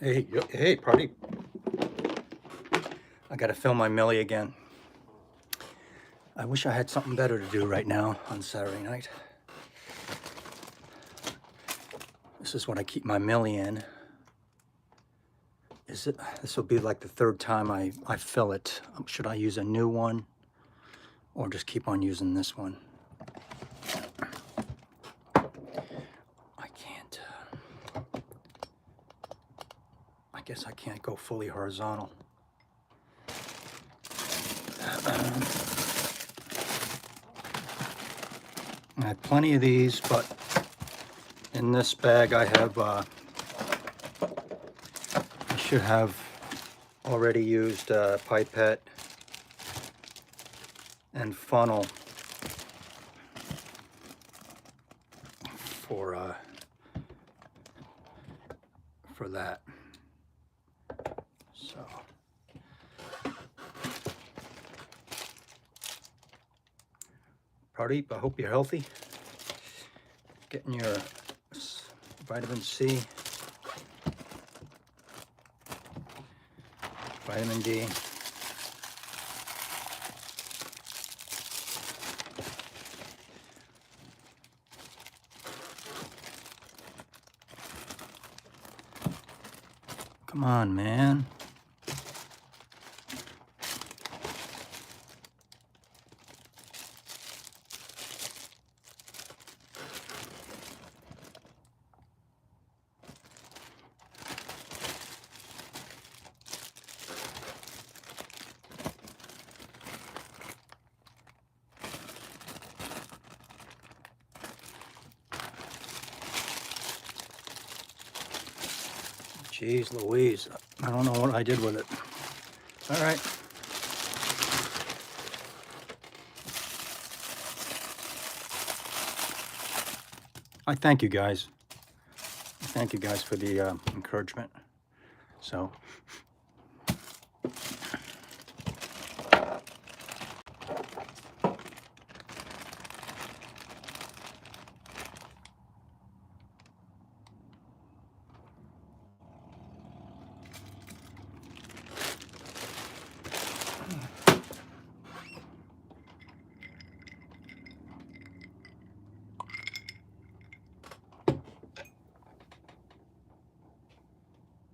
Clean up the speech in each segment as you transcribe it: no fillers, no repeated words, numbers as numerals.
Hey, party. I gotta film my Millie again. I wish I had something better to do right now on Saturday night. This is what I keep my Millie in. This will be like the third time I fill it. Should I use a new one or just keep on using this one? I can't. I guess I can't go fully horizontal. I have plenty of these, but in this bag I have, I should have already used pipette and funnel for that. So Pradeep, I hope you're healthy, getting your vitamin C, vitamin D. Come on, man. Jeez Louise, I don't know what I did with it. All right. I thank you guys. Thank you guys for the encouragement. So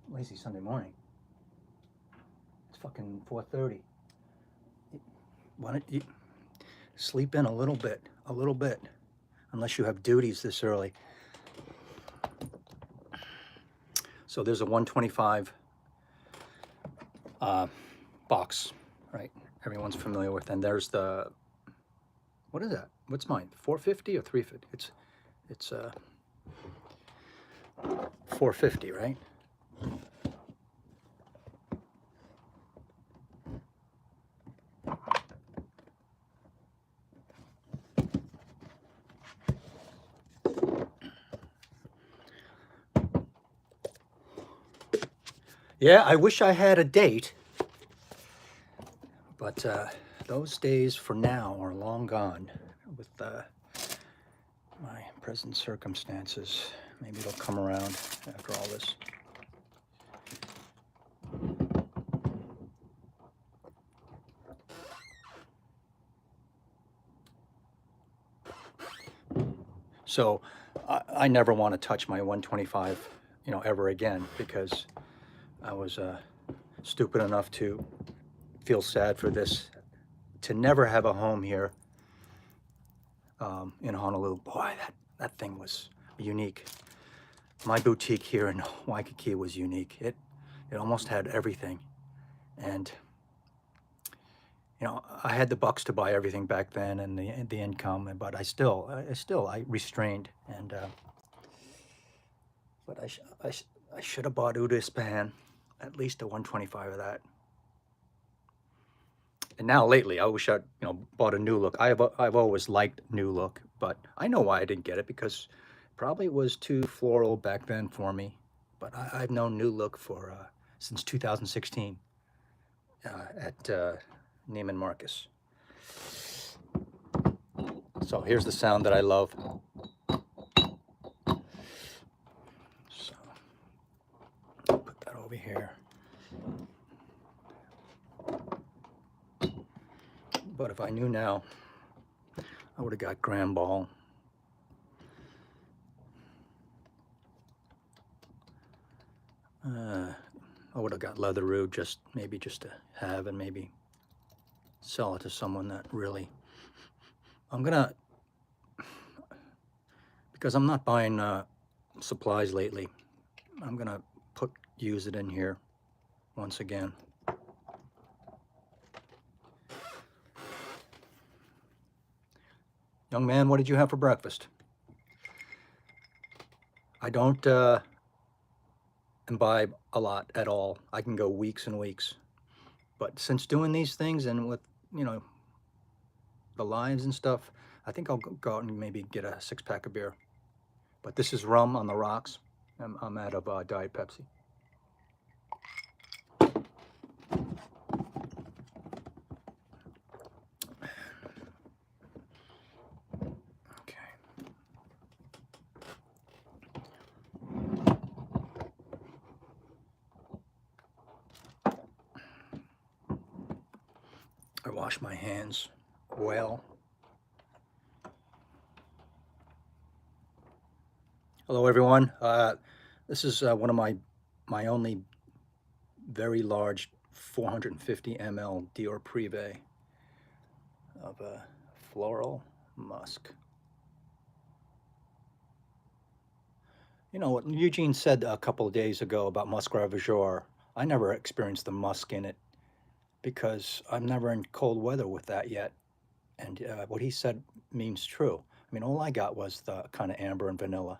lazy Sunday morning. It's fucking 4:30. Why don't you sleep in a little bit, unless you have duties this early. So there's a 125 box, right? Everyone's familiar with, and there's the, what is that? What's mine? 450 or 350? It's 450, right? Yeah, I wish I had a date, but those days for now are long gone with my present circumstances. Maybe it'll come around after all this. So I never want to touch my 125, ever again, because I was stupid enough to feel sad for this, to never have a home here in Honolulu. Boy, that thing was unique. My boutique here in Waikiki was unique. It almost had everything, and I had the bucks to buy everything back then, and the income, but I still restrained, and but I should have bought Udispan, at least a 125 of that. And now lately, I wish I'd, bought a new look. I've always liked new look, but I know why I didn't get it, because probably it was too floral back then for me. But I've known new look for since 2016 at Neiman Marcus. So here's the sound that I love. So put that over here. But if I knew now, I would have got Grand Ball. I would have got Leatheroo, maybe just to have, and maybe sell it to someone that really. Because I'm not buying supplies lately, I'm gonna use it in here once again. Young man, what did you have for breakfast? I don't imbibe a lot at all. I can go weeks and weeks. But since doing these things and with, the lives and stuff, I think I'll go out and maybe get a 6-pack of beer. But this is rum on the rocks. I'm out of Diet Pepsi. I wash my hands well. Hello, everyone. This is one of my only very large 450 ml DIOR Privée of floral musk. You know what Eugene said a couple of days ago about Musk Ravageur, I never experienced the musk in it because I'm never in cold weather with that yet. And what he said means true. I mean, all I got was the kind of amber and vanilla.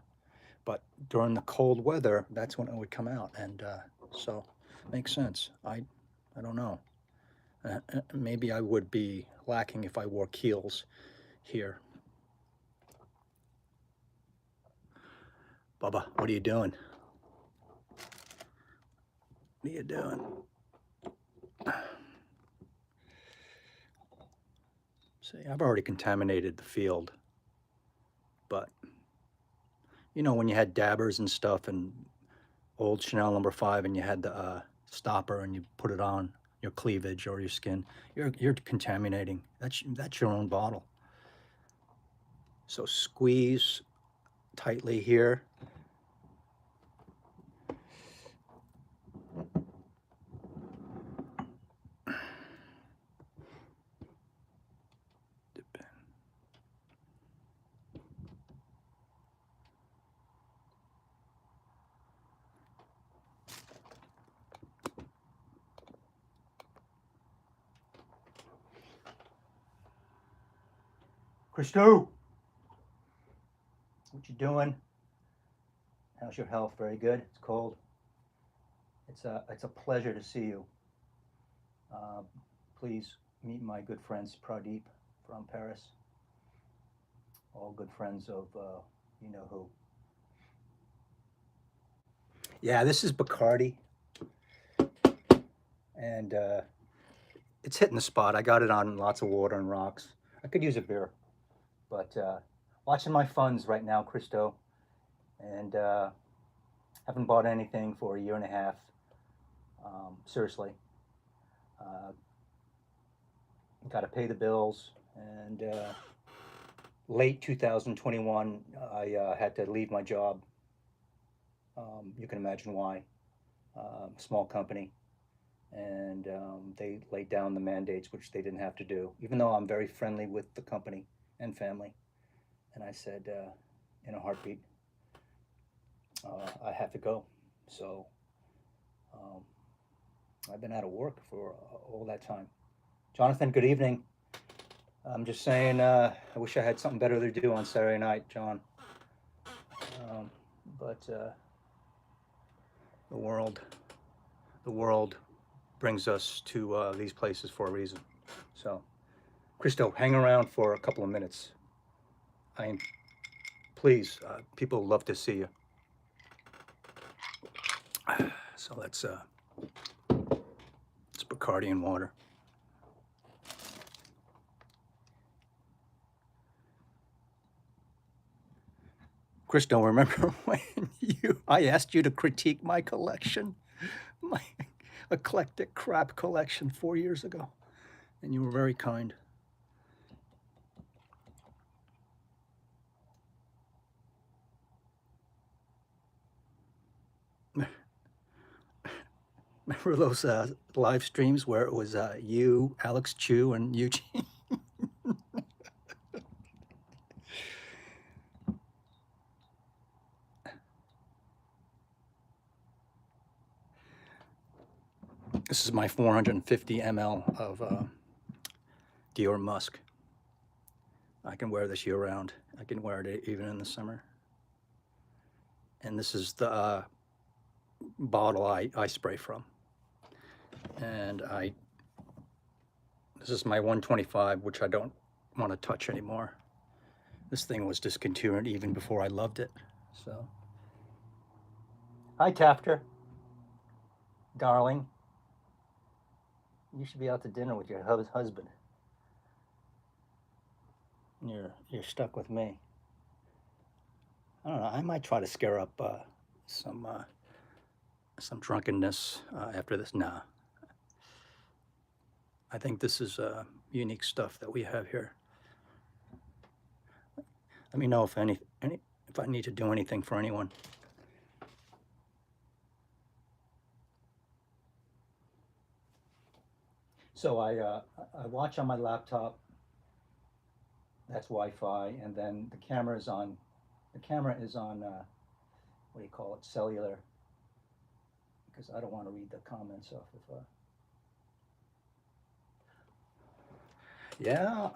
But during the cold weather, that's when it would come out. And so makes sense. I don't know. Maybe I would be lacking if I wore heels here. Bubba, what are you doing? What are you doing? See, I've already contaminated the field. But, when you had dabbers and stuff and old Chanel No. 5 and you had the stopper and you put it on your cleavage or your skin, you're contaminating. That's your own bottle. So squeeze tightly here. Dip in. Christo, what you doing? How's your health? Very good. It's cold. It's a pleasure to see you. Please meet my good friends Pradeep from Paris. All good friends of you know who. Yeah, this is Bacardi, and it's hitting the spot. I got it on lots of water and rocks. I could use a beer, but watching my funds right now, Christo, and haven't bought anything for a year and a half. Seriously, got to pay the bills, and late 2021, I had to leave my job. You can imagine why. Small company, and they laid down the mandates, which they didn't have to do, even though I'm very friendly with the company and family. And I said, in a heartbeat, I have to go. So I've been out of work for all that time. Jonathan, good evening. I'm just saying, I wish I had something better to do on Saturday night, John. But The world brings us to these places for a reason. So, Christo, hang around for a couple of minutes. Please, people love to see you. So it's Bacardi and water. Christo, remember when I asked you to critique my collection, my eclectic crap collection 4 years ago, and you were very kind. Remember those live streams where it was you, Alex Chu, and Eugene? This is my 450 ml of DIOR Musk. I can wear this year round. I can wear it even in the summer. And this is the bottle I spray from. And this is my 125, which I don't want to touch anymore. This thing was discontinued even before I loved it. So, hi Tafter, darling. You should be out to dinner with your husband. You're stuck with me. I don't know. I might try to scare up some drunkenness after this. Nah. I think this is unique stuff that we have here. Let me know if if I need to do anything for anyone. So I watch on my laptop. That's Wi-Fi, and then the camera is on. The camera is on. What do you call it? Cellular. Because I don't want to read the comments off of. Yeah,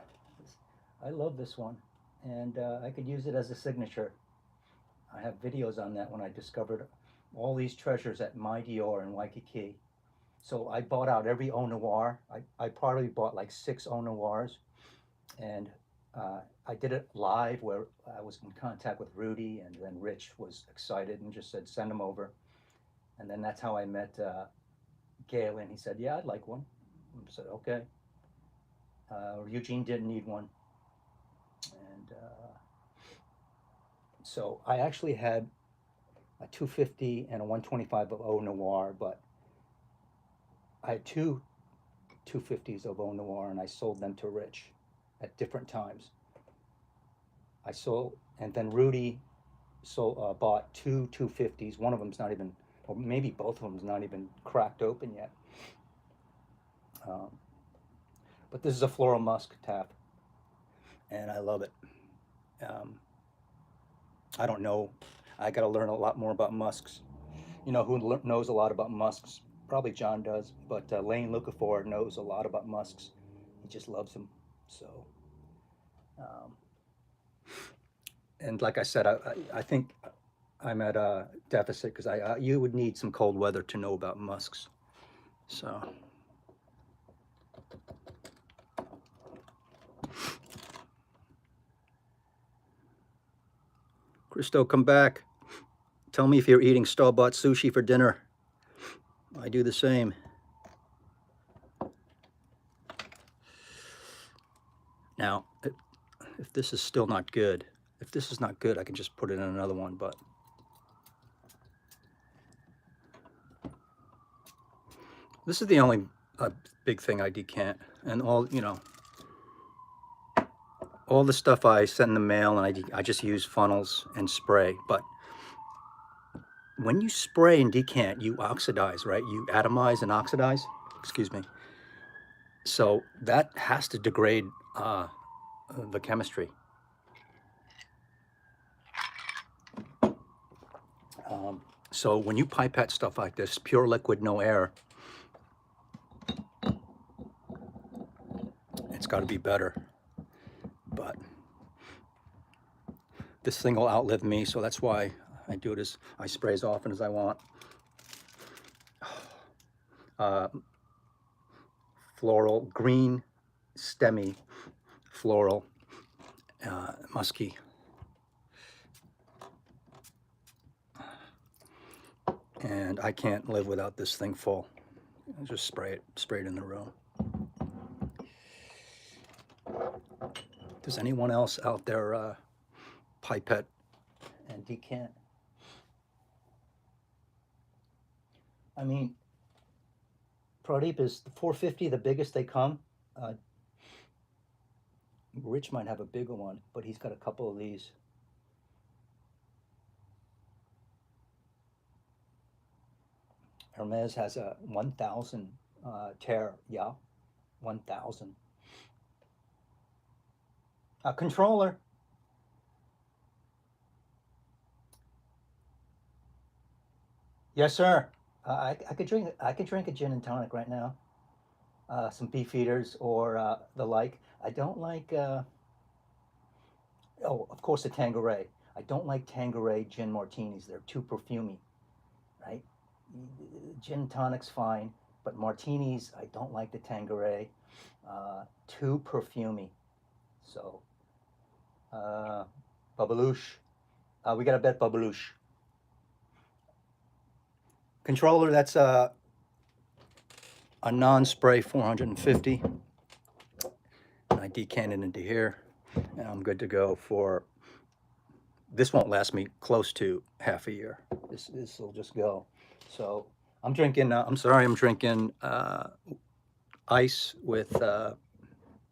I love this one, and I could use it as a signature. I have videos on that when I discovered all these treasures at my DIOR in Waikiki. So I bought out every Eau Noir. I probably bought like 6 Eau Noirs, and I did it live where I was in contact with Rudy, and then Rich was excited and just said, send them over. And then that's how I met Galen. He said, yeah, I'd like one. I said, okay. Eugene didn't need one. And so I actually had a 250 and a 125 of Eau Noir, but I had 2 250s of Eau Noir, and I sold them to Rich at different times. I sold, and then Rudy bought 2 250s. One of them's not even, or maybe both of them's not even cracked open yet. But this is a floral musk tap, and I love it. I don't know. I got to learn a lot more about musks. You know who knows a lot about musks? Probably John does, but Lane Lucafor knows a lot about musks. He just loves them. So, and like I said, I think I'm at a deficit because you would need some cold weather to know about musks. So. Christo, come back. Tell me if you're eating store-bought sushi for dinner. I do the same. Now, if this is still not good, if this is not good, I can just put it in another one, but this is the only big thing I decant. And all, you know, all the stuff I send in the mail, and I just use funnels and spray. But when you spray and decant, you oxidize, right? You atomize and oxidize. Excuse me. So that has to degrade the chemistry. So when you pipette stuff like this, pure liquid, no air, it's got to be better. But this thing will outlive me, so that's why I do it. I spray as often as I want. uh, floral, green, stemmy, floral, musky. And I can't live without this thing full. I'll just spray it in the room. Does anyone else out there pipette and decant? I mean, Pradeep, is the 450 the biggest they come? Rich might have a bigger one, but he's got a couple of these. Hermes has a 1000 tear, yeah, 1000. A controller. Yes, sir. I could drink. I could drink a gin and tonic right now. Some beef eaters or the like. I don't like. Oh, of course, the Tanqueray. I don't like Tanqueray gin martinis. They're too perfumey, right? Gin and tonic's fine, but martinis, I don't like the Tanqueray. Too perfumey. So, Babalouche. We got to bet Babalouche. Controller, that's a non-spray 450. And I decant it into here, and I'm good to go for. This won't last me close to half a year. This will just go. So I'm drinking. I'm sorry, I'm drinking ice with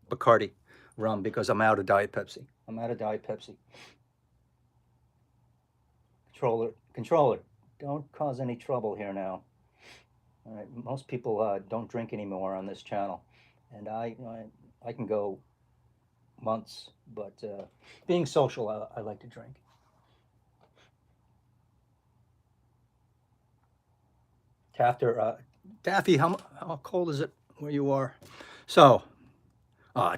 Bacardi rum because I'm out of Diet Pepsi. I'm out of Diet Pepsi. Controller, don't cause any trouble here now. All right, most people don't drink anymore on this channel, and I can go months, but being social, I like to drink. Daffy, how cold is it where you are? So,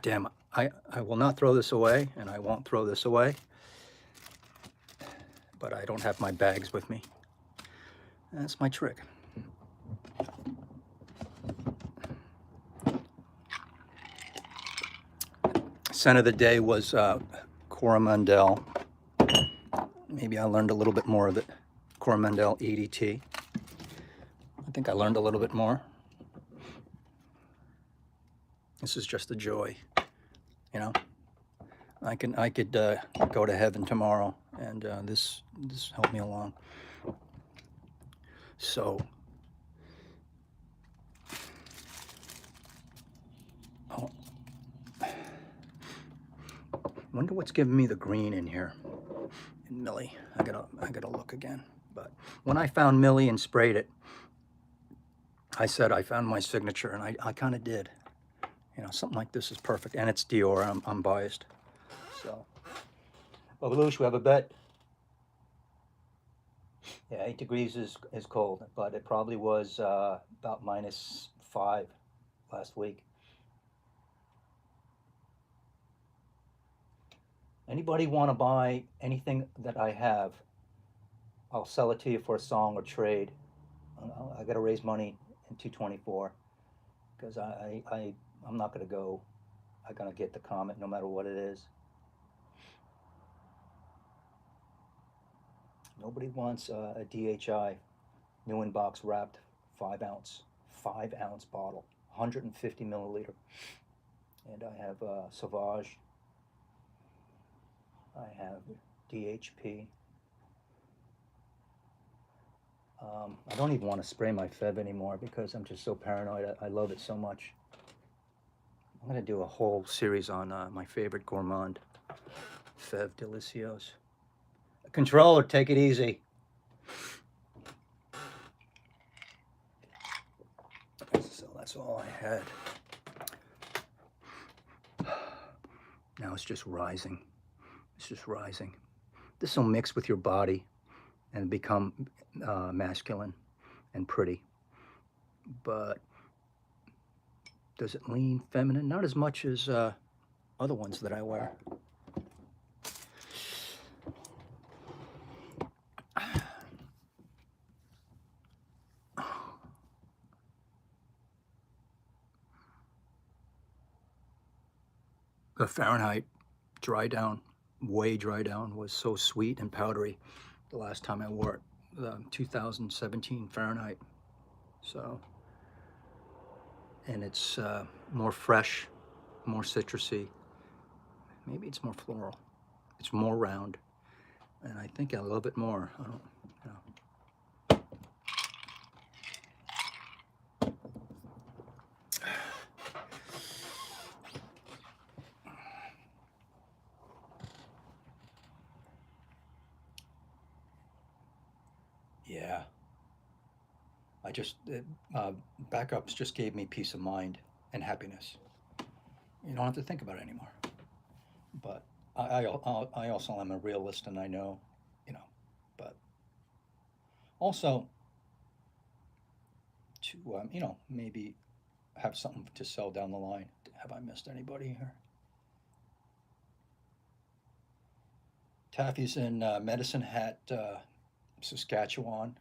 damn, I will not throw this away, and I won't throw this away, but I don't have my bags with me. That's my trick. Scent of the day was Coromandel. Maybe I learned a little bit more of it. Coromandel EDT. I think I learned a little bit more. This is just a joy, you know. I could go to heaven tomorrow, and this helped me along. So, wonder what's giving me the green in here. In Millie, I gotta look again. But when I found Millie and sprayed it, I said I found my signature, and I kind of did. You know, something like this is perfect, and it's DIOR. I'm biased. So, Babalouche, we have a bet. Yeah, 8 degrees is cold, but it probably was about -5 last week. Anybody want to buy anything that I have? I'll sell it to you for a song or trade. I got to raise money in 224 because I'm not going to go. I'm going to get the Comet no matter what it is. Nobody wants a DHI new in box wrapped 5-ounce bottle, 150 milliliter. And I have Sauvage. I have DHP. I don't even want to spray my Feb anymore because I'm just so paranoid. I love it so much. I'm going to do a whole series on my favorite gourmand, Feb Delicios. Controller, take it easy. So that's all I had. Now it's just rising. It's just rising. This will mix with your body and become masculine and pretty. But does it lean feminine? Not as much as other ones that I wear. The Fahrenheit dry down, way dry down, was so sweet and powdery the last time I wore it, 2017 Fahrenheit. So, and it's more fresh, more citrusy. Maybe it's more floral. It's more round, and I think I love it more. I don't, you know. Yeah, backups just gave me peace of mind and happiness. You don't have to think about it anymore. But I also am a realist, and I know, you know, but also to, maybe have something to sell down the line. Have I missed anybody here? Taffy's in Medicine Hat, Saskatchewan.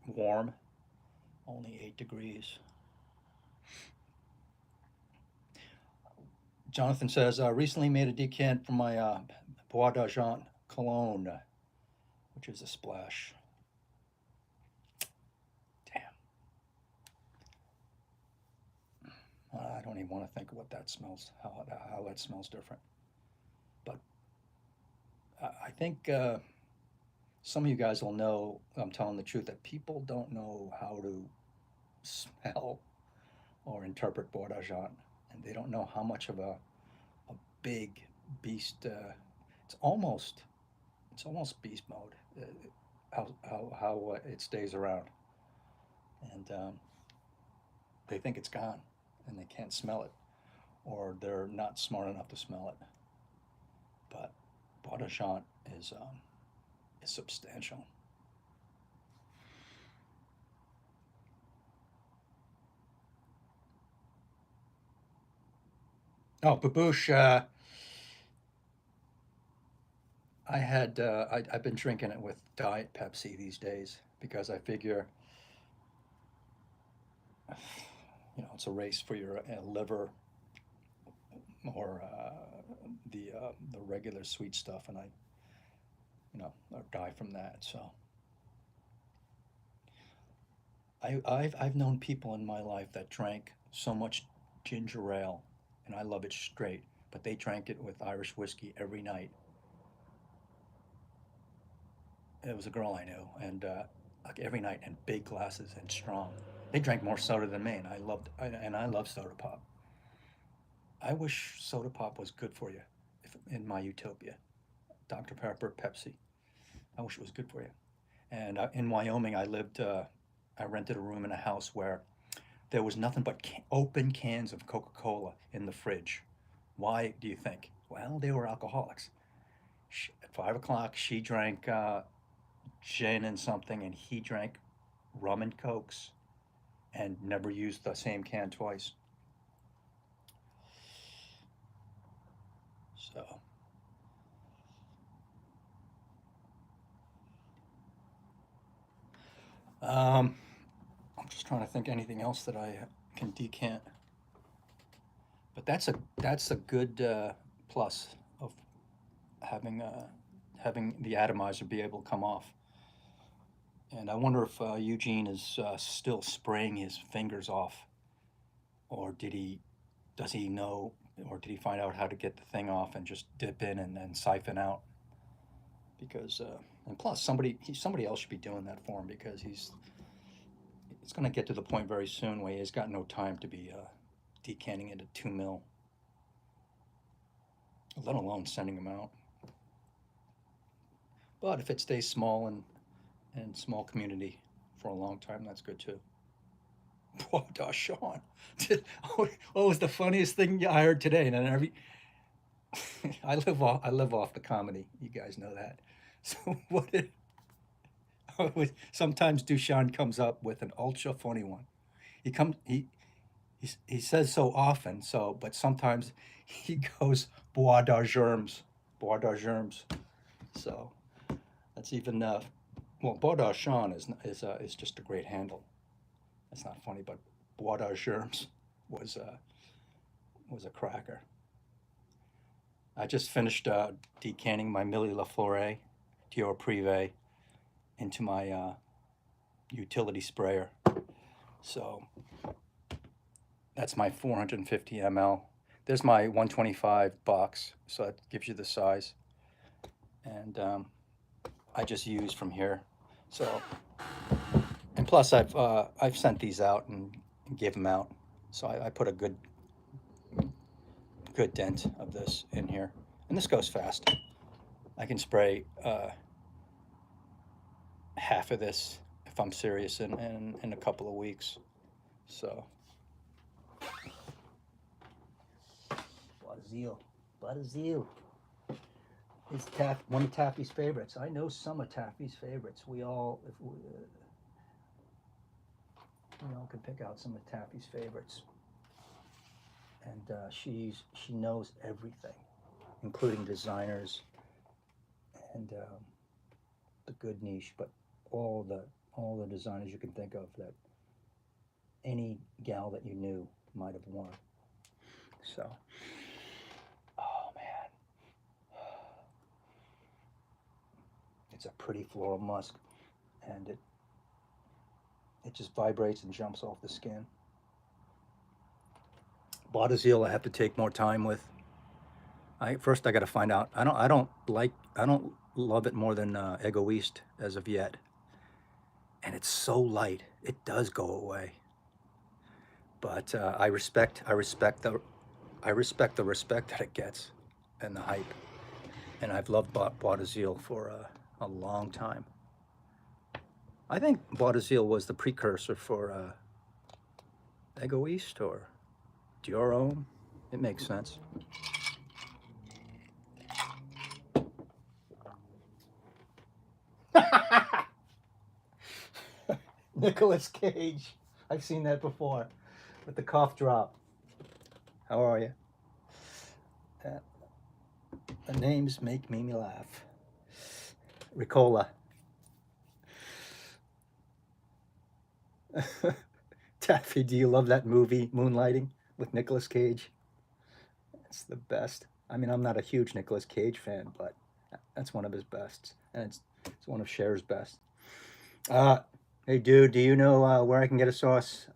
Warm, only 8 degrees. Jonathan says, recently made a decant for my Bois d'Argent cologne, which is a splash. Damn. I don't even want to think of what that smells, how that smells different. But I think some of you guys will know I'm telling the truth, that people don't know how to smell or interpret Bois d'Argent, and they don't know how much of a big beast. It's almost beast mode. How it stays around, and they think it's gone, and they can't smell it, or they're not smart enough to smell it. But Bois d'Argent is substantial. Oh, Babouche, I've been drinking it with Diet Pepsi these days because I figure, it's a race for your liver, or the regular sweet stuff, and I die from that. So I've known people in my life that drank so much ginger ale, and I love it straight, but they drank it with Irish whiskey every night. It was a girl I knew, and like every night, in big glasses and strong. They drank more soda than me, and I love soda pop. I wish soda pop was good for you, if in my utopia. Dr. Pepper, Pepsi. I wish it was good for you. And in Wyoming, I rented a room in a house where there was nothing but open cans of Coca-Cola in the fridge. Why do you think? Well, they were alcoholics. At 5 o'clock, she drank gin and something, and he drank rum and cokes, and never used the same can twice. So, um, I'm just trying to think anything else that I can decant. But that's a good plus of having having the atomizer be able to come off. And I wonder if Eugene is still spraying his fingers off, or does he know, or did he find out how to get the thing off and just dip in and then siphon out? Because and plus somebody else should be doing that for him, because it's going to get to the point very soon where he's got no time to be decanting into 2 mil, let alone sending them out. But if it stays small and small community for a long time, that's good too. Poor Sean. What was the funniest thing I heard today? And then I live off the comedy. You guys know that. So what did sometimes Dushan comes up with an ultra funny one. He comes he says so often, so but sometimes he goes bois d'argerms, bois d'argerms. So that's even well, bois d'argent is just a great handle. That's not funny, but bois d'argerms was was a cracker. I just finished decanting my Millie LaFleur DIOR Privée into my utility sprayer. So that's my 450 ml. There's my 125 box, so that gives you the size. And I just use from here. So, and plus I've sent these out and give them out. So I put a good dent of this in here, and this goes fast. I can spray half of this if I'm serious in a couple of weeks. So, Brazil, Brazil. It's one of Taffy's favorites. I know some of Taffy's favorites. We all, if we all can pick out some of Taffy's favorites. And she knows everything, including designers and the good niche, but all the designers you can think of that any gal that you knew might have worn. So, oh man, it's a pretty floral musk, and it just vibrates and jumps off the skin. Botazil I have to take more time with. First I got to find out. I don't love it more than Egoist as of yet. And it's so light, it does go away. But I respect the respect that it gets, and the hype. And I've loved Botazil for a long time. I think Botazil was the precursor for Egoist or DIOR. It makes sense. Nicolas Cage. I've seen that before with the cough drop. How are you? The names make me laugh. Ricola. Taffy, do you love that movie, Moonlighting, with Nicolas Cage? It's the best. I mean, I'm not a huge Nicolas Cage fan, but that's one of his bests, and it's one of Cher's best. Hey, dude, do you know where I can get a sauce,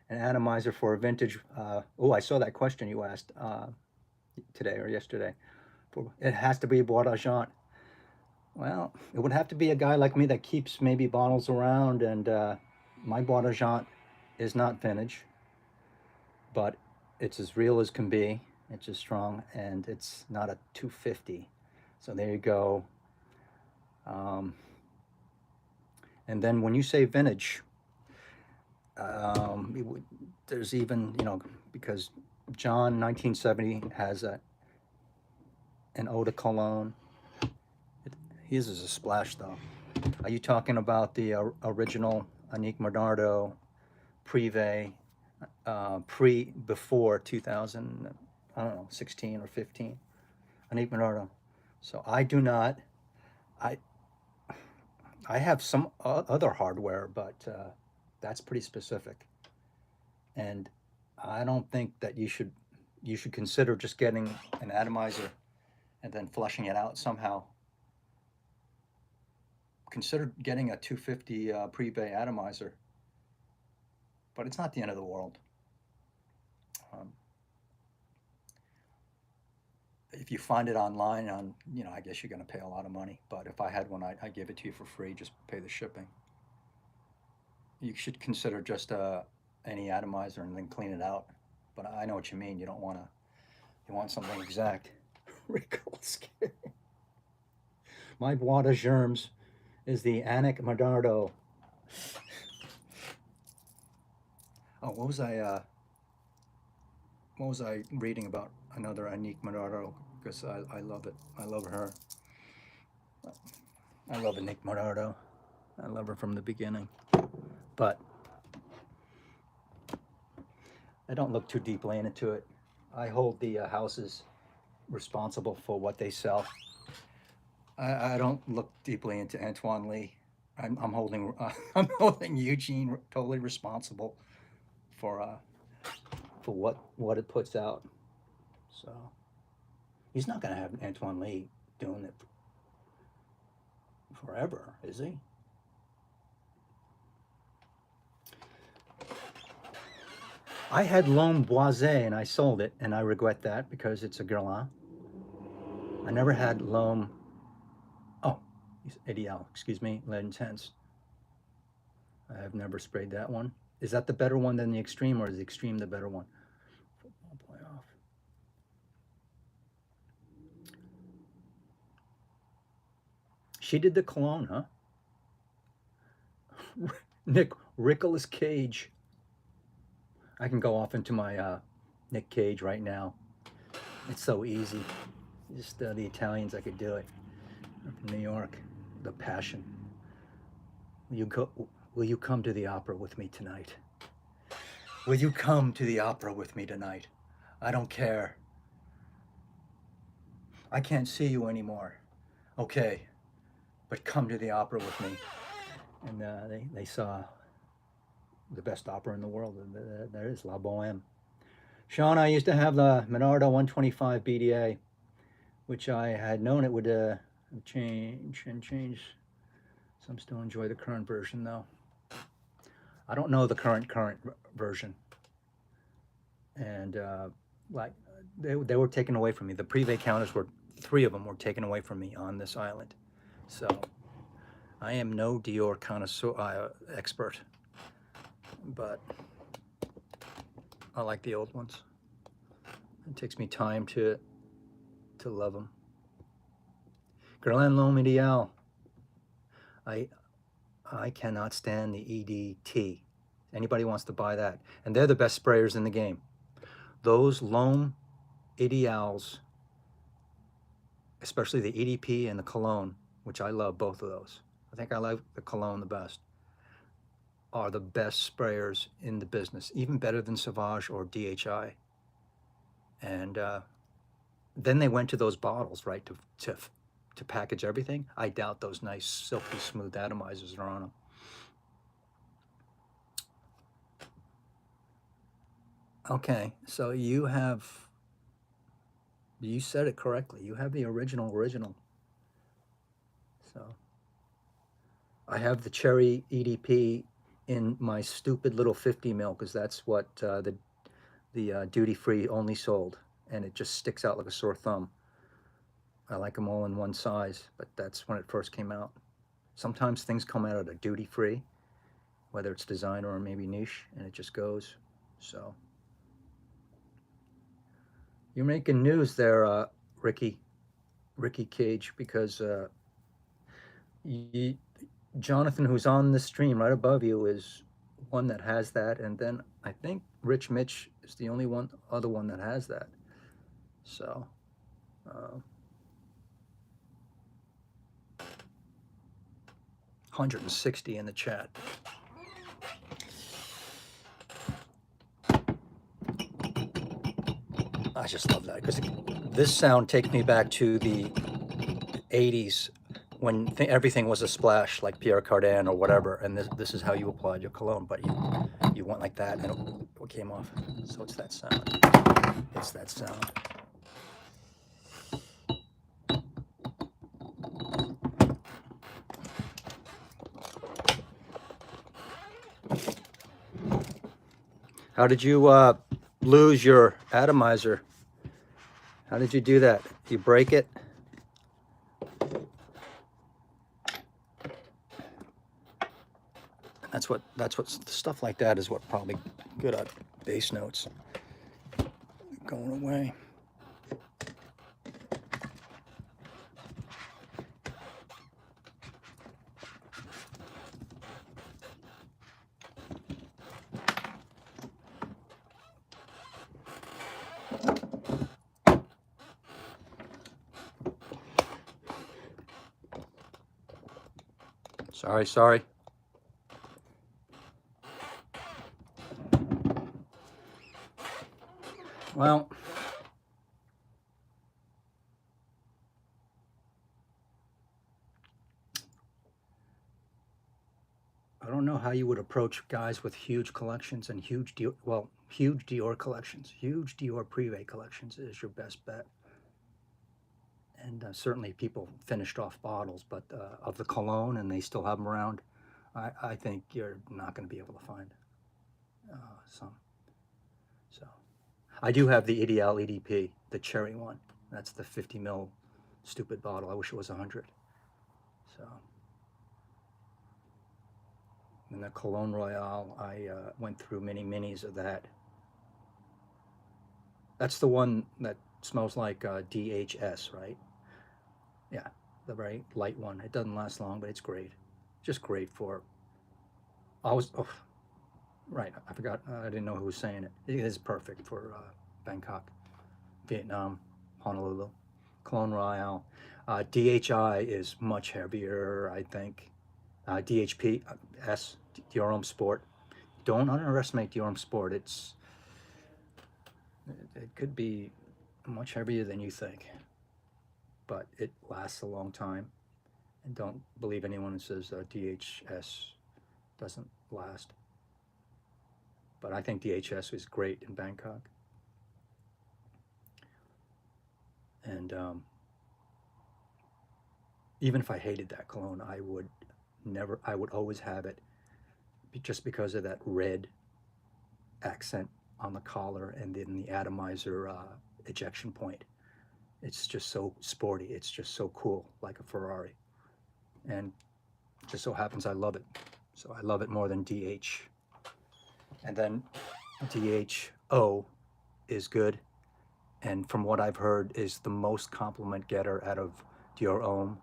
an atomizer for a vintage? Oh, I saw that question you asked today or yesterday. It has to be Bois d'Argent. Well, it would have to be a guy like me that keeps maybe bottles around, and my Bois d'Argent is not vintage, but it's as real as can be. It's as strong, and it's not a 250. So there you go. And then when you say vintage, there's even, because John 1970 has an eau de cologne. His is a splash, though. Are you talking about the original Annick Modardo Privée before 2000, I don't know, 16 or 15? Annick Modardo. So I do not. I have some other hardware, but that's pretty specific. And I don't think that you should consider just getting an atomizer and then flushing it out somehow. Consider getting a 250 Privée atomizer, but it's not the end of the world. If you find it online, I guess you're going to pay a lot of money. But if I had one, I'd give it to you for free. Just pay the shipping. You should consider just any atomizer and then clean it out. But I know what you mean. You don't want to. You want something exact. Ridiculous. My Bois de Germs is the Annick Modardo. Oh, what was I reading about another Annick Modardo? Because I love it. I love her. I love Annick Modardo. I love her from the beginning. But I don't look too deeply into it. I hold the houses responsible for what they sell. I don't look deeply into Antoine Lee. I'm holding I'm holding Eugene totally responsible for what it puts out. So He's not going to have Antoine Lee doing it forever, is he? I had L'Homme Boisé and I sold it, and I regret that because it's a Guerlain. I never had L'Homme, oh, Ideal, excuse me, Lead Intense. I have never sprayed that one. Is that the better one than the Extreme, or is the Extreme the better one? Football playoff. She did the cologne, huh? Nicolas Cage. I can go off into my Nick Cage right now. It's so easy. Just the Italians, I could do it. From New York, the passion. Will you come to the opera with me tonight? Will you come to the opera with me tonight? I don't care. I can't see you anymore. Okay, but come to the opera with me. And they saw the best opera in the world. There is La Boheme. Sean, I used to have the Minardo 125 BDA, which I had known it would change. Some still enjoy the current version, though. I don't know the current version. And like they were taken away from me. The Privée counters were, 3 of them were taken away from me on this island. So I am no DIOR connoisseur expert, but I like the old ones. It takes me time to love them. Guerlain L'Homme Ideal. I cannot stand the EDT. Anybody wants to buy that, and they're the best sprayers in the game. Those L'Homme Ideals, especially the EDP and the Cologne, which I love both of those. I think I like the Cologne the best, are the best sprayers in the business, even better than Sauvage or DHI. And then they went to those bottles, right, to package everything. I doubt those nice, silky, smooth atomizers are on them. Okay, so you said it correctly. You have the original. So I have the cherry EDP in my stupid little 50 mil, because that's what the duty-free only sold, and it just sticks out like a sore thumb. I like them all in one size, but that's when it first came out. Sometimes things come out of a duty-free, whether it's design or maybe niche, and it just goes. So you're making news there, Ricky Cage, because Jonathan, who's on the stream right above you, is one that has that, and then I think Rich Mitch is the only other one that has that. So 160 in the chat. I just love that, because this sound takes me back to the 80s when everything was a splash, like Pierre Cardin or whatever, and this is how you applied your cologne, but you went like that and it came off. So it's that sound. It's that sound. How did you lose your atomizer? How did you do that? You break it? That's what stuff like that is what probably good at bass notes going away. Sorry. Well, I don't know how you would approach guys with huge collections and huge DIOR collections. Huge DIOR Privée collections is your best bet. And certainly people finished off bottles, but of the cologne, and they still have them around, I think you're not going to be able to find some. So I do have the Ideal EDP, the cherry one. That's the 50 ml stupid bottle. I wish it was 100. So, and the Cologne Royale, I went through many minis of that. That's the one that smells like DHS, right? Yeah, the very light one. It doesn't last long, but it's great. Just great for. Oh, right. I forgot. I didn't know who was saying it. It is perfect for Bangkok, Vietnam, Honolulu. Cologne Royale. DHI is much heavier, I think. DHP, S, DIOR Sport. Don't underestimate DIOR Sport. It could be much heavier than you think, but it lasts a long time. And don't believe anyone who says DHS doesn't last. But I think DHS is great in Bangkok. And even if I hated that cologne, I would always have it just because of that red accent on the collar and then the atomizer ejection point. It's just so sporty. It's just so cool, like a Ferrari. And just so happens I love it. So I love it more than DH. And then DHO is good. And from what I've heard, is the most compliment getter out of DIOR Homme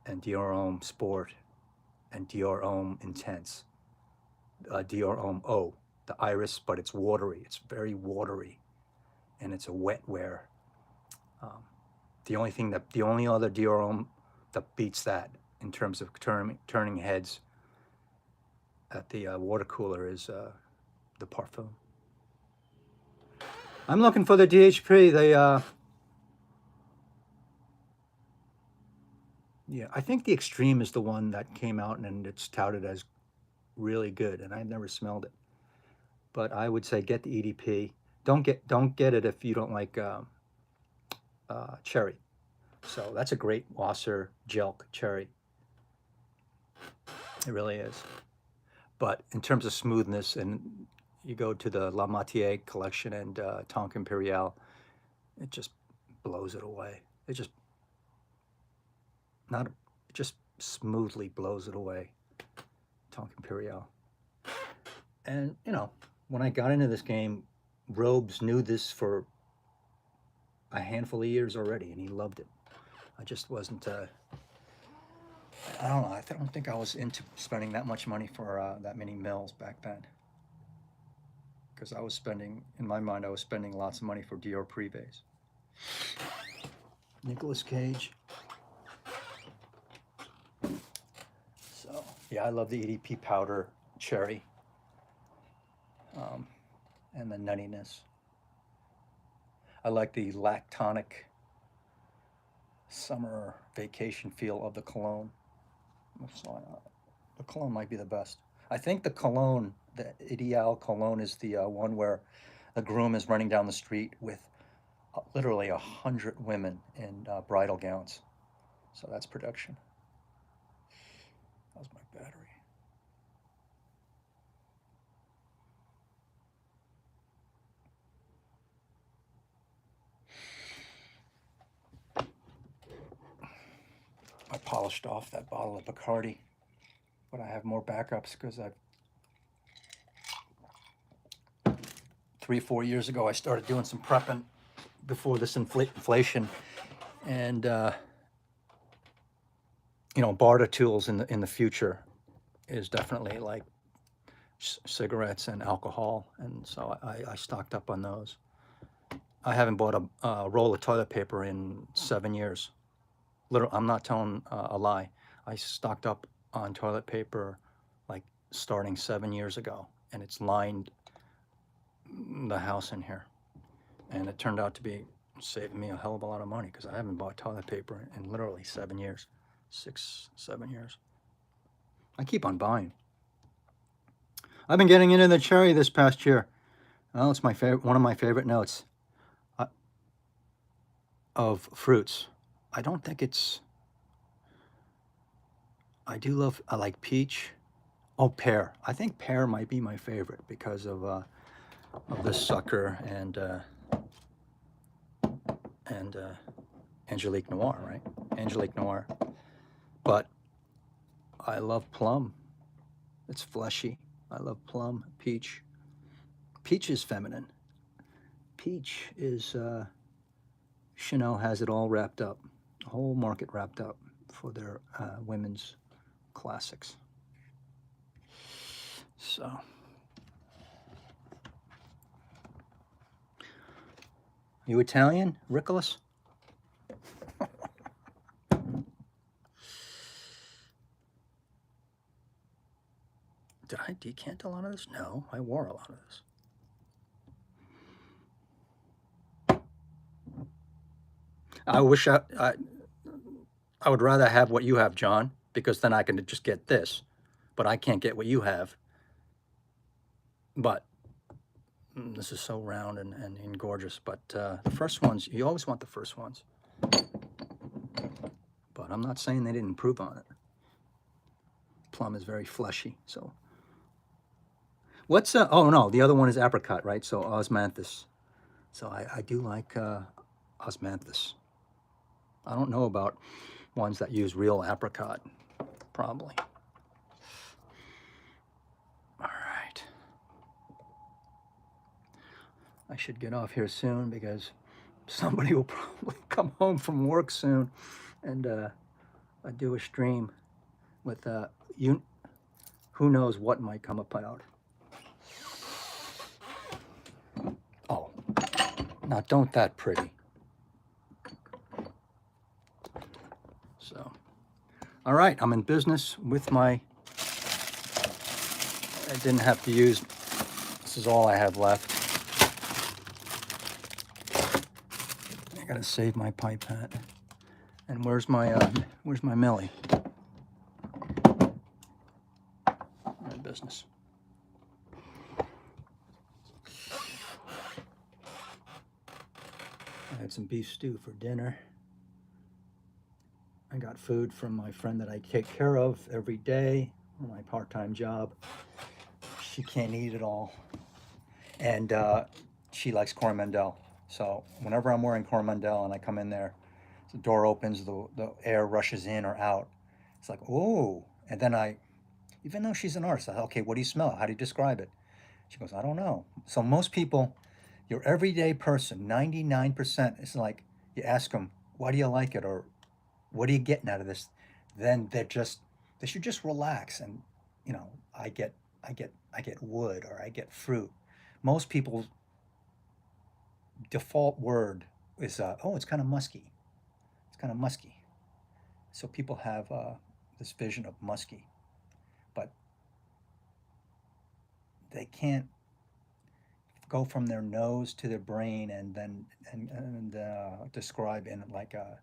and DIOR Homme Sport and DIOR Homme Intense. DIOR Homme O, the iris, but it's watery. It's very watery, and it's a wet wear. The only other DIOR Homme that beats that in terms of turning heads at the water cooler is the Parfum. I'm looking for the DHP. Yeah, I think the Extreme is the one that came out and it's touted as really good, and I've never smelled it. But I would say get the EDP. Don't get it if you don't like cherry. So that's a great Wasser Jelk cherry. It really is. But in terms of smoothness, and you go to the La Matière collection and Tonk Imperial, it just blows it away. It just smoothly blows it away. Tonk Imperial. And when I got into this game, Robes knew this for a handful of years already, and he loved it. I just wasn't. I don't know. I don't think I was into spending that much money for that many mills back then. Because in my mind, I was spending lots of money for DIOR Privées. Nicolas Cage. So, yeah, I love the EDP powder cherry. And the nuttiness. I like the lactonic summer vacation feel of the cologne. So, the cologne might be the best. I think the cologne, the Ideal cologne, is the one where the groom is running down the street with literally 100 women in bridal gowns. So that's production. That was my battery. I polished off that bottle of Bacardi, but I have more backups because 3-4 years ago I started doing some prepping before this inflation, and barter tools in the future is definitely like cigarettes and alcohol, and so I stocked up on those. I haven't bought a roll of toilet paper in 7 years. I'm not telling a lie. I stocked up on toilet paper like starting 7 years ago, and it's lined the house in here. And it turned out to be saving me a hell of a lot of money because I haven't bought toilet paper in literally 7 years, 6-7 years. I keep on buying. I've been getting into the cherry this past year. Well, it's one of my favorite notes. of fruits. I don't think it's, I like peach. Oh, pear. I think pear might be my favorite because of this sucker and Angelique Noir, right? Angelique Noir. But I love plum. It's fleshy. I love plum, peach. Peach is feminine. Peach is, Chanel has it all wrapped up, the whole market wrapped up for their women's classics. So, you Italian, Nicholas? Did I decant a lot of this? No, I wore a lot of this. I wish I would rather have what you have, John, because then I can just get this. But I can't get what you have. But this is so round and gorgeous. But the first ones, you always want the first ones. But I'm not saying they didn't improve on it. Plum is very fleshy. So what's oh no, the other one is apricot, right? So osmanthus. So I do like osmanthus. I don't know about ones that use real apricot, probably. All right. I should get off here soon because somebody will probably come home from work soon, and I do a stream with you. Who knows what might come about? Oh, now don't that pretty. So, all right, I'm in business with my. I didn't have to use. This is all I have left. I gotta save my pipette. And where's my Millie? My business. I had some beef stew for dinner. I got food from my friend that I take care of every day on my part-time job. She can't eat it all. And she likes Coromandel. So whenever I'm wearing Coromandel and I come in there, the door opens, the air rushes in or out. It's like, oh. And then even though she's an artist, I, okay, what do you smell? How do you describe it? She goes, I don't know. So most people, your everyday person, 99% is like, you ask them, why do you like it? Or what are you getting out of this? Then they should just relax. And, you know, I get wood or I get fruit. Most people's default word is, oh, it's kind of musky. It's kind of musky. So people have this vision of musky, but they can't go from their nose to their brain and then describe in like a.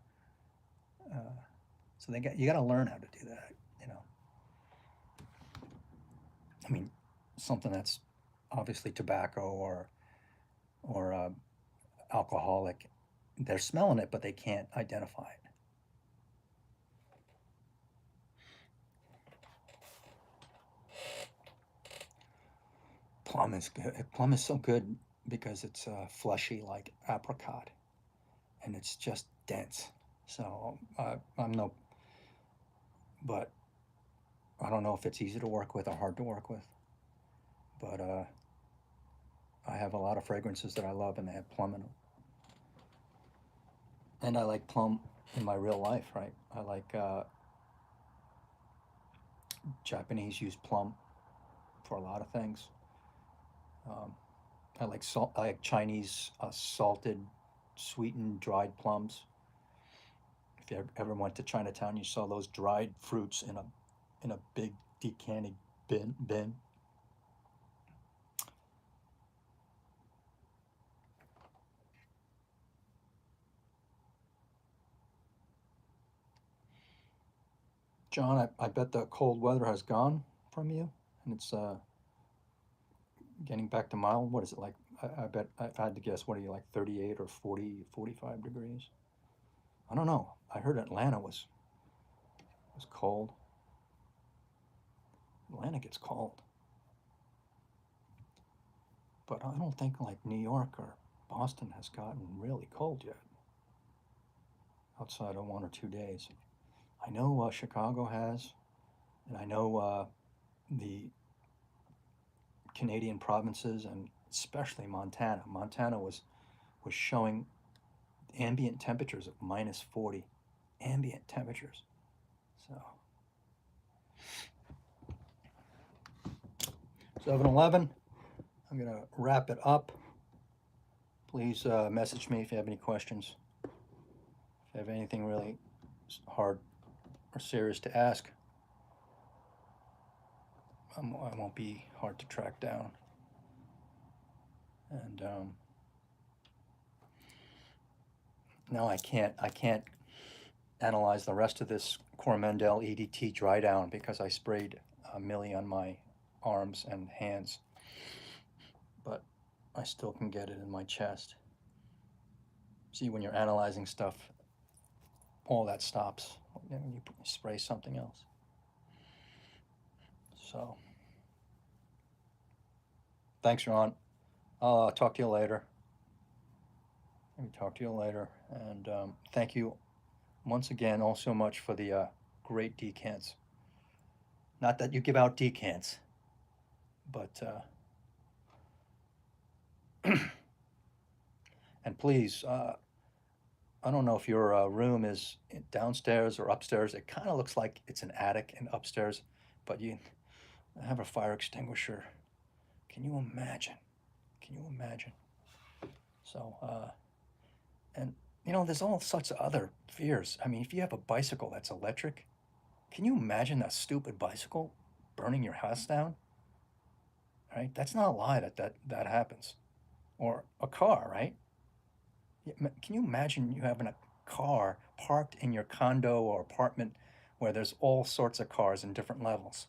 So you got to learn how to do that. You know, I mean, something that's obviously tobacco or alcoholic, they're smelling it, but they can't identify it. Plum is good. Plum is so good because it's fleshy like apricot, and it's just dense. So I'm no, but I don't know if it's easy to work with or hard to work with. But I have a lot of fragrances that I love, and they have plum in them. And I like plum in my real life, right? I like Japanese use plum for a lot of things. Um, I like salt. I like Chinese salted, sweetened, dried plums. If you ever went to Chinatown, you saw those dried fruits in a big decanted bin. John, I bet the cold weather has gone from you, and it's getting back to mild. What is it like? I bet I had to guess. What are you like, 38 or 40, 45 degrees? I don't know. I heard Atlanta was cold. Atlanta gets cold. But I don't think like New York or Boston has gotten really cold yet, outside of 1 or 2 days. I know Chicago has, and I know the Canadian provinces, and especially Montana. Montana was showing ambient temperatures of -40, ambient temperatures. So 7-Eleven, I'm gonna wrap it up. Please message me if you have any questions. If you have anything really hard or serious to ask, I won't be hard to track down. And now I can't analyze the rest of this Coromandel EDT dry down because I sprayed a milli on my arms and hands, but I still can get it in my chest. See, when you're analyzing stuff, all that stops when you spray something else. So, thanks, Ron. I'll talk to you later. Maybe talk to you later. And thank you once again all so much for the great decants. Not that you give out decants, but and please, I don't know if your room is downstairs or upstairs. It kind of looks like it's an attic and upstairs, but you have a fire extinguisher. Can you imagine? Can you imagine? So, and you know, there's all sorts of other fears. I mean, if you have a bicycle that's electric, can you imagine that stupid bicycle burning your house down? Right? That's not a lie that happens. Or a car, right? Can you imagine you having a car parked in your condo or apartment where there's all sorts of cars in different levels,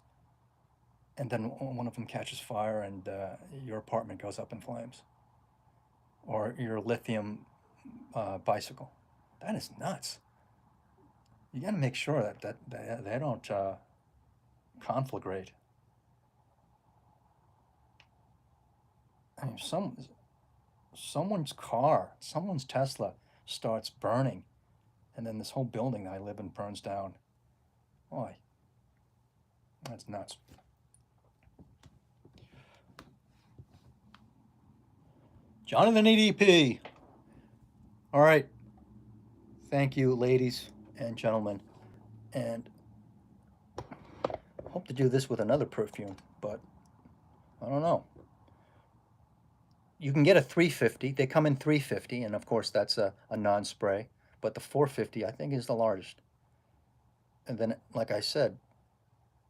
and then one of them catches fire and your apartment goes up in flames, or your lithium bicycle? That is nuts. You got to make sure that they don't conflagrate. I mean, someone's car, someone's Tesla starts burning, and then this whole building that I live in burns down. Boy, that's nuts. Jonathan EDP. All right. Thank you, ladies and gentlemen. And hope to do this with another perfume, but I don't know. You can get a 350. They come in 350, and of course that's a non-spray. But the 450, I think, is the largest. And then, like I said,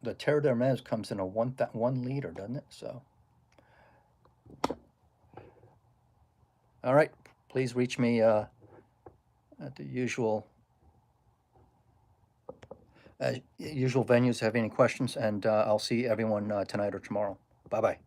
the Terre d'Hermes comes in a 1 liter, doesn't it? So, all right. Please reach me at the usual venues. Have any questions, and I'll see everyone tonight or tomorrow. Bye bye.